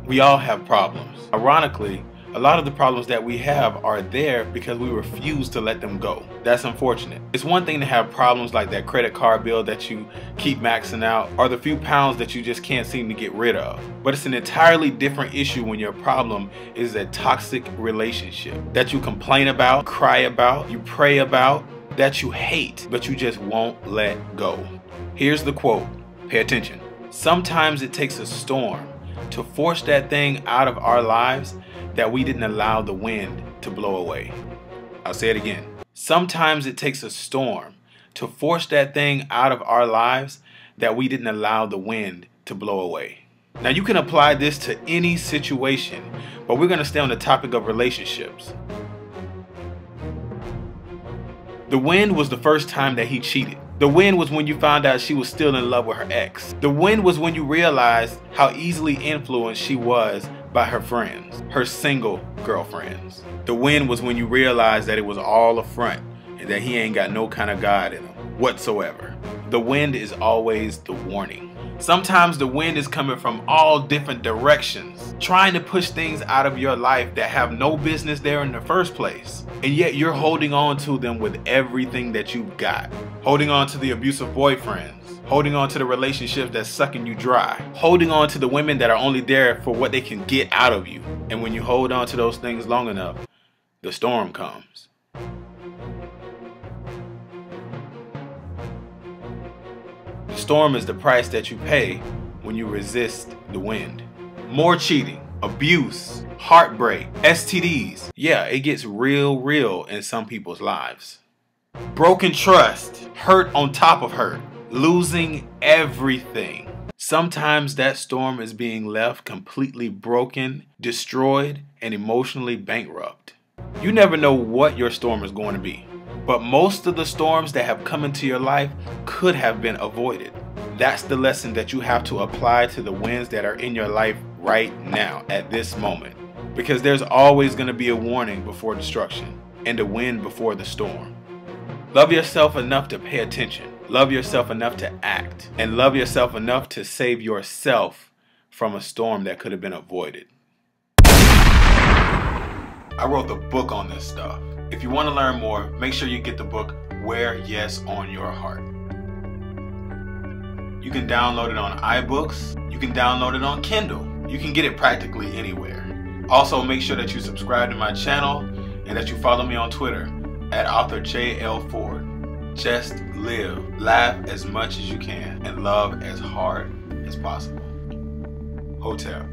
We all have problems. Ironically, a lot of the problems that we have are there because we refuse to let them go. That's unfortunate. It's one thing to have problems like that credit card bill that you keep maxing out, or the few pounds that you just can't seem to get rid of. But it's an entirely different issue when your problem is a toxic relationship that you complain about, cry about, you pray about, that you hate, but you just won't let go. Here's the quote. Pay attention. Sometimes it takes a storm to force that thing out of our lives that we didn't allow the wind to blow away. I'll say it again. Sometimes it takes a storm to force that thing out of our lives that we didn't allow the wind to blow away. Now you can apply this to any situation, but we're going to stay on the topic of relationships. The wind was the first time that he cheated. The wind was when you found out she was still in love with her ex. The wind was when you realized how easily influenced she was by her friends, her single girlfriends. The wind was when you realized that it was all a front and that he ain't got no kind of God in him whatsoever. The wind is always the warning. Sometimes the wind is coming from all different directions, trying to push things out of your life that have no business there in the first place. And yet you're holding on to them with everything that you've got. Holding on to the abusive boyfriends, holding on to the relationships that's sucking you dry, holding on to the women that are only there for what they can get out of you. And when you hold on to those things long enough, the storm comes. The storm is the price that you pay when you resist the wind. More cheating, abuse, heartbreak, STDs. Yeah, it gets real in some people's lives. Broken trust, hurt on top of hurt, losing everything. Sometimes that storm is being left completely broken, destroyed, and emotionally bankrupt. You never know what your storm is going to be, but most of the storms that have come into your life could have been avoided. That's the lesson that you have to apply to the winds that are in your life right now, at this moment. Because there's always going to be a warning before destruction and a wind before the storm. Love yourself enough to pay attention. Love yourself enough to act. And love yourself enough to save yourself from a storm that could have been avoided. I wrote the book on this stuff. If you want to learn more, make sure you get the book Wear Yes on Your Heart. You can download it on iBooks. You can download it on Kindle. You can get it practically anywhere. Also, make sure that you subscribe to my channel and that you follow me on Twitter at author JL Ford. Just live, laugh as much as you can, and love as hard as possible. Hotel.